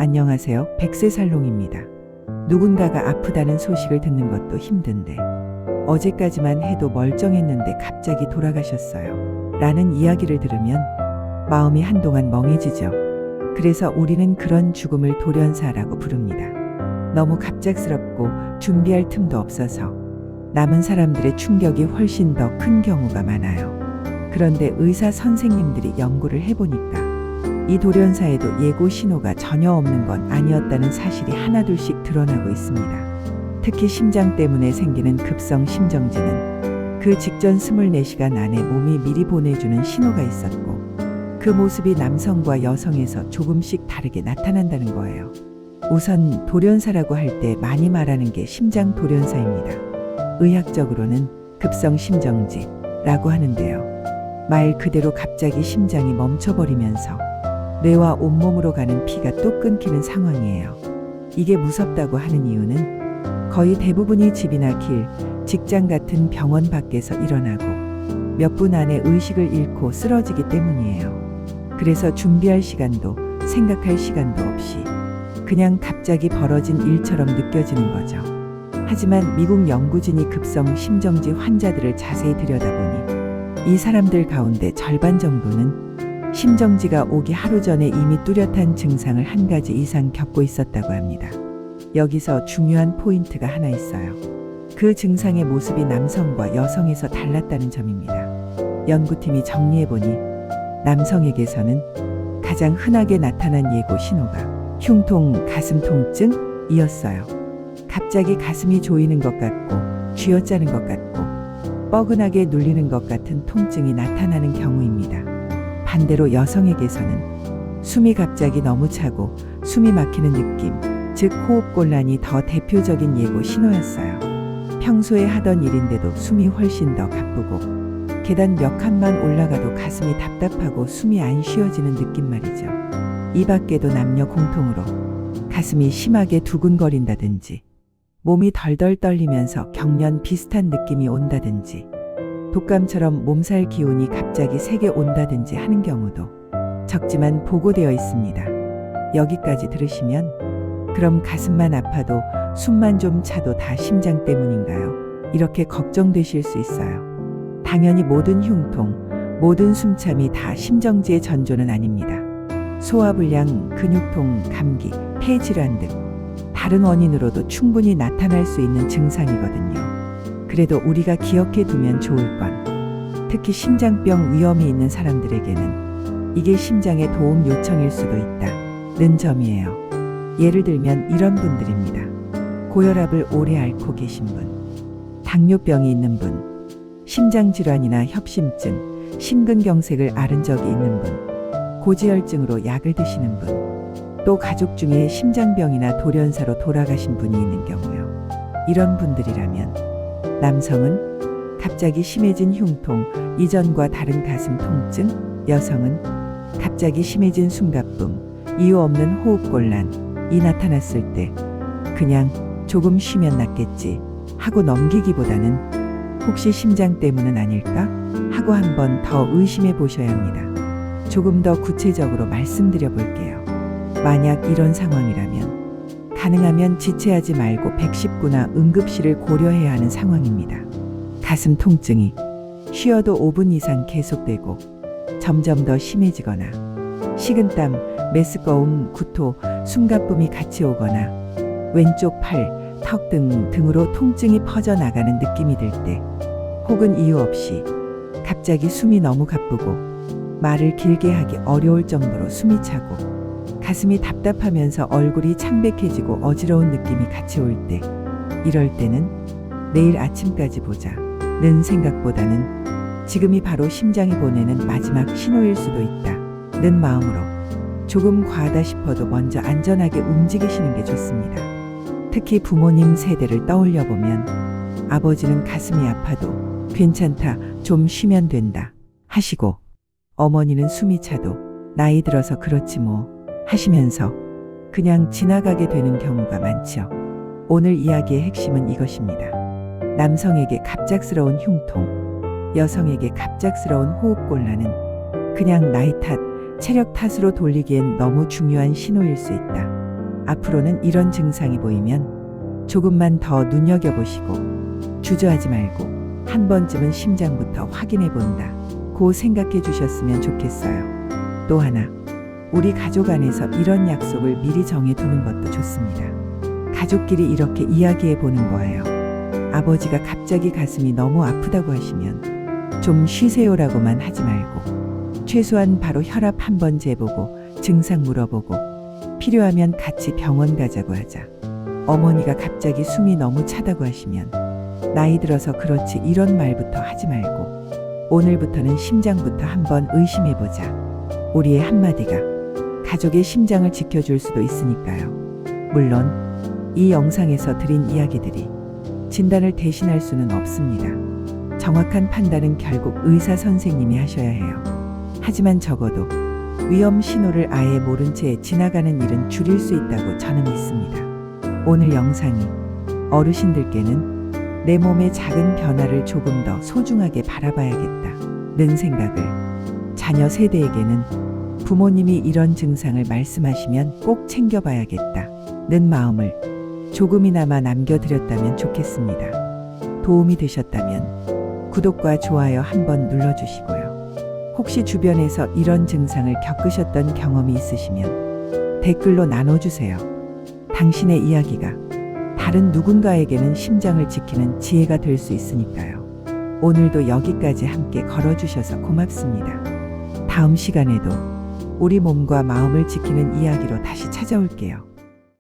안녕하세요. 백세살롱입니다. 누군가가 아프다는 소식을 듣는 것도 힘든데 어제까지만 해도 멀쩡했는데 갑자기 돌아가셨어요. 라는 이야기를 들으면 마음이 한동안 멍해지죠. 그래서 우리는 그런 죽음을 돌연사라고 부릅니다. 너무 갑작스럽고 준비할 틈도 없어서 남은 사람들의 충격이 훨씬 더 큰 경우가 많아요. 그런데 의사 선생님들이 연구를 해보니까 이 돌연사에도 예고 신호가 전혀 없는 건 아니었다는 사실이 하나둘씩 드러나고 있습니다. 특히 심장 때문에 생기는 급성 심정지는 그 직전 24시간 안에 몸이 미리 보내주는 신호가 있었고 그 모습이 남성과 여성에서 조금씩 다르게 나타난다는 거예요. 우선 돌연사라고 할 때 많이 말하는 게 심장 돌연사입니다. 의학적으로는 급성 심정지라고 하는데요. 말 그대로 갑자기 심장이 멈춰버리면서 뇌와 온몸으로 가는 피가 또 끊기는 상황이에요. 이게 무섭다고 하는 이유는 거의 대부분이 집이나 길, 직장 같은 병원 밖에서 일어나고 몇 분 안에 의식을 잃고 쓰러지기 때문이에요. 그래서 준비할 시간도 생각할 시간도 없이 그냥 갑자기 벌어진 일처럼 느껴지는 거죠. 하지만 미국 연구진이 급성 심정지 환자들을 자세히 들여다보니 이 사람들 가운데 절반 정도는 심정지가 오기 하루 전에 이미 뚜렷한 증상을 한 가지 이상 겪고 있었다고 합니다. 여기서 중요한 포인트가 하나 있어요. 그 증상의 모습이 남성과 여성에서 달랐다는 점입니다. 연구팀이 정리해보니 남성에게서는 가장 흔하게 나타난 예고 신호가 흉통, 가슴 통증이었어요. 갑자기 가슴이 조이는 것 같고 쥐어짜는 것 같고 뻐근하게 눌리는 것 같은 통증이 나타나는 경우입니다. 반대로 여성에게서는 숨이 갑자기 너무 차고 숨이 막히는 느낌, 즉 호흡곤란이 더 대표적인 예고 신호였어요. 평소에 하던 일인데도 숨이 훨씬 더 가쁘고 계단 몇 칸만 올라가도 가슴이 답답하고 숨이 안 쉬어지는 느낌 말이죠. 이 밖에도 남녀 공통으로 가슴이 심하게 두근거린다든지 몸이 덜덜 떨리면서 경련 비슷한 느낌이 온다든지 독감처럼 몸살 기운이 갑자기 세게 온다든지 하는 경우도 적지만 보고되어 있습니다. 여기까지 들으시면 그럼 가슴만 아파도 숨만 좀 차도 다 심장 때문인가요? 이렇게 걱정되실 수 있어요. 당연히 모든 흉통, 모든 숨참이 다 심정지의 전조는 아닙니다. 소화불량, 근육통, 감기, 폐질환 등 다른 원인으로도 충분히 나타날 수 있는 증상이거든요. 그래도 우리가 기억해 두면 좋을 건 특히 심장병 위험이 있는 사람들에게는 이게 심장의 도움 요청일 수도 있다는 점이에요. 예를 들면 이런 분들입니다. 고혈압을 오래 앓고 계신 분, 당뇨병이 있는 분, 심장질환이나 협심증, 심근경색을 앓은 적이 있는 분, 고지혈증으로 약을 드시는 분, 또 가족 중에 심장병이나 돌연사로 돌아가신 분이 있는 경우요. 이런 분들이라면 남성은 갑자기 심해진 흉통, 이전과 다른 가슴 통증, 여성은 갑자기 심해진 숨가쁨, 이유 없는 호흡곤란이 나타났을 때 그냥 조금 쉬면 낫겠지 하고 넘기기보다는 혹시 심장 때문은 아닐까 하고 한 번 더 의심해 보셔야 합니다. 조금 더 구체적으로 말씀드려 볼게요. 만약 이런 상황이라면 가능하면 지체하지 말고 119나 응급실을 고려해야 하는 상황입니다. 가슴 통증이 쉬어도 5분 이상 계속되고 점점 더 심해지거나 식은땀, 메스꺼움, 구토, 숨가쁨이 같이 오거나 왼쪽 팔, 턱 등으로 통증이 퍼져나가는 느낌이 들 때 혹은 이유 없이 갑자기 숨이 너무 가쁘고 말을 길게 하기 어려울 정도로 숨이 차고 가슴이 답답하면서 얼굴이 창백해지고 어지러운 느낌이 같이 올 때 이럴 때는 내일 아침까지 보자는 생각보다는 지금이 바로 심장이 보내는 마지막 신호일 수도 있다는 마음으로 조금 과하다 싶어도 먼저 안전하게 움직이시는 게 좋습니다. 특히 부모님 세대를 떠올려 보면 아버지는 가슴이 아파도 괜찮다, 좀 쉬면 된다 하시고 어머니는 숨이 차도 나이 들어서 그렇지 뭐 하시면서 그냥 지나가게 되는 경우가 많죠. 오늘 이야기의 핵심은 이것입니다. 남성에게 갑작스러운 흉통, 여성에게 갑작스러운 호흡곤란은 그냥 나이 탓, 체력 탓으로 돌리기엔 너무 중요한 신호일 수 있다. 앞으로는 이런 증상이 보이면 조금만 더 눈여겨보시고 주저하지 말고 한 번쯤은 심장부터 확인해 본다. 고 생각해 주셨으면 좋겠어요. 또 하나, 우리 가족 안에서 이런 약속을 미리 정해 두는 것도 좋습니다. 가족끼리 이렇게 이야기해 보는 거예요. 아버지가 갑자기 가슴이 너무 아프다고 하시면 좀 쉬세요라고만 하지 말고 최소한 바로 혈압 한번 재보고 증상 물어보고 필요하면 같이 병원 가자고 하자. 어머니가 갑자기 숨이 너무 차다고 하시면 나이 들어서 그렇지 이런 말부터 하지 말고 오늘부터는 심장부터 한번 의심해보자. 우리의 한마디가 가족의 심장을 지켜줄 수도 있으니까요. 물론 이 영상에서 드린 이야기들이 진단을 대신할 수는 없습니다. 정확한 판단은 결국 의사 선생님이 하셔야 해요. 하지만 적어도 위험 신호를 아예 모른 채 지나가는 일은 줄일 수 있다고 저는 믿습니다. 오늘 영상이 어르신들께는 내 몸의 작은 변화를 조금 더 소중하게 바라봐야겠다는 생각을, 자녀 세대에게는 부모님이 이런 증상을 말씀하시면 꼭 챙겨봐야겠다는 마음을 조금이나마 남겨드렸다면 좋겠습니다. 도움이 되셨다면 구독과 좋아요 한번 눌러주시고요. 혹시 주변에서 이런 증상을 겪으셨던 경험이 있으시면 댓글로 나눠주세요. 당신의 이야기가 다른 누군가에게는 심장을 지키는 지혜가 될 수 있으니까요. 오늘도 여기까지 함께 걸어주셔서 고맙습니다. 다음 시간에도 우리 몸과 마음을 지키는 이야기로 다시 찾아올게요.